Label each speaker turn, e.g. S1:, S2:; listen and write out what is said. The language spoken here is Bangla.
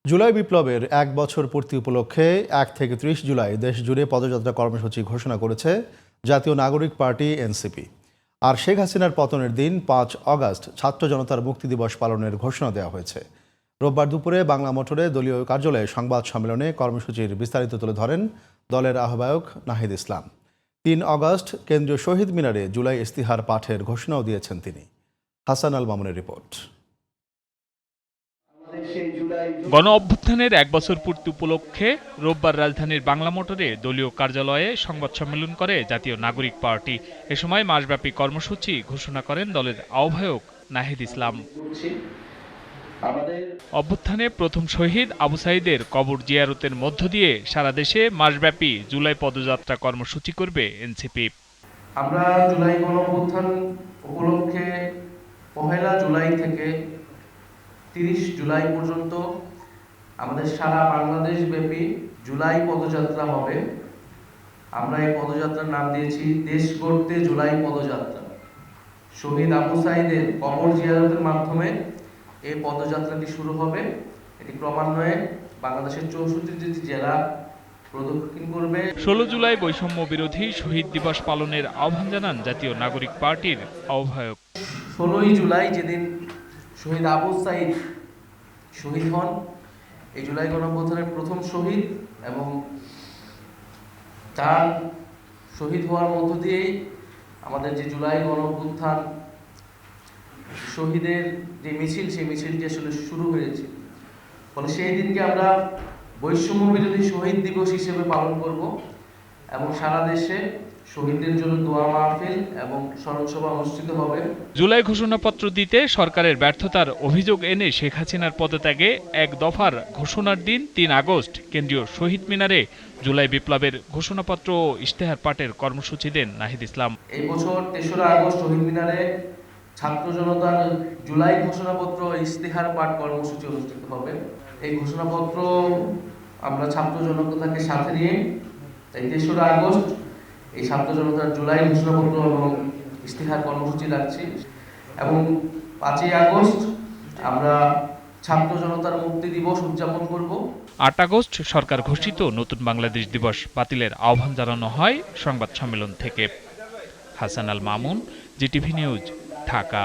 S1: জুলাই বিপ্লবের ১ বছর পূর্তি উপলক্ষে ১ থেকে ৩০ জুলাই দেশ জুড়ে পদযাত্রা কর্মসূচি ঘোষণা করেছে জাতীয় নাগরিক পার্টি এনসিপি। আর শেখ হাসিনার পতনের দিন ৫ অগাস্ট ছাত্র জনতার মুক্তি দিবস পালনের ঘোষণা দেওয়া হয়েছে। রোববার দুপুরে বাংলা মোটরে দলীয় কার্যালয়ে সংবাদ সম্মেলনে কর্মসূচির বিস্তারিত তুলে ধরেন দলের আহ্বায়ক নাহিদ ইসলাম। ৩ অগাস্ট কেন্দ্রীয় শহীদ মিনারে জুলাই ইস্তিহার পাঠের ঘোষণাও দিয়েছেন তিনি। হাসান আল মামুনের রিপোর্ট।
S2: গণ অভ্যুত্থানের ১ বছর পূর্তি উপলক্ষে রোববার রাজধানীর বাংলা মোটরে দলীয় কার্যালয়ে সংবাদ সম্মেলন করে জাতীয় নাগরিক পার্টি। এ সময় মাসব্যাপী কর্মসূচি ঘোষণা করেন দলের আহ্বায়ক নাহিদ ইসলাম। অভ্যুত্থানে প্রথম শহীদ আবু সাঈদের কবর জিয়ারতের মধ্য দিয়ে সারা দেশে মাসব্যাপী জুলাই পদযাত্রা কর্মসূচি করবে এনসিপি।
S3: আমরা জুলাই গণ অভ্যুত্থান উপলক্ষে ১ জুলাই থেকে ৩০ জুলাই পর্যন্ত আমাদের সারা বাংলাদেশ ব্যাপী জুলাই পদযাত্রা হবে। আমরা এই পদযাত্রার নাম দিয়েছি দেশ গড়তে জুলাই পদযাত্রা। শহীদ আবু সাঈদের কবর জিয়ারতের মাধ্যমে এই পদযাত্রাটি শুরু হবে। এটি ক্রমান্বয়ে বাংলাদেশের ৬৪টি জেলা প্রদক্ষিণ করবে।
S2: ১৬ জুলাই বৈষম্য বিরোধী শহীদ দিবস পালনের আহ্বান জানান জাতীয় নাগরিক পার্টির আহ্বায়ক।
S3: ১৬ই জুলাই যেদিন শহীদ আবু সাঈদ শহীদ হন, এই জুলাই গণঅভ্যুত্থানের প্রথম শহীদ, এবং তার শহীদ হওয়ার মধ্য দিয়েই আমাদের যে জুলাই গণঅভ্যুত্থান শহীদের যে মিছিল, সেই মিছিলটি আসলে শুরু হয়েছে। ফলে সেই দিনকে আমরা বৈষম্য বিরোধী শহীদ দিবস হিসেবে পালন করব এবং সারা দেশে শহীদদের জন্য দোয়া মাহফিল এবং স্মরণসভা অনুষ্ঠিত হবে।
S2: জুলাই ঘোষণাপত্র দিতে সরকারের ব্যর্থতার অভিযোগ এনে শেখ হাসিনার পদত্যাগে এক দফার ঘোষণার দিন ৩ আগস্ট কেন্দ্রীয় শহীদ মিনারে জুলাই বিপ্লবের ঘোষণাপত্র ও ইশতেহার পাঠের কর্মসূচি দেন নাহিদ ইসলাম।
S3: এই বছর ৩রা আগস্ট শহীদ মিনারে ছাত্র জনতার জুলাই ঘোষণাপত্র ইশতেহার পাঠ কর্মসূচি অনুষ্ঠিত হবে। এই ঘোষণাপত্র আমরা ছাত্র জনতাকে সাথে নিয়ে এই ৩রা আগস্ট এই ছাত্র জনতার জুলাই ঘোষণাপত্র এবং ইশতেহার কর্মসূচি রাখছি, এবং ৫ই আগস্ট আমরা ছাত্র জনতার মুক্তি দিবস উদযাপন করব।
S2: ৮ আগস্ট সরকার ঘোষিত নতুন বাংলাদেশ দিবস বাতিলের আহ্বান জানানো হয় সংবাদ সম্মেলন থেকে। Hasan Al Mamun, GTV news, Dhaka.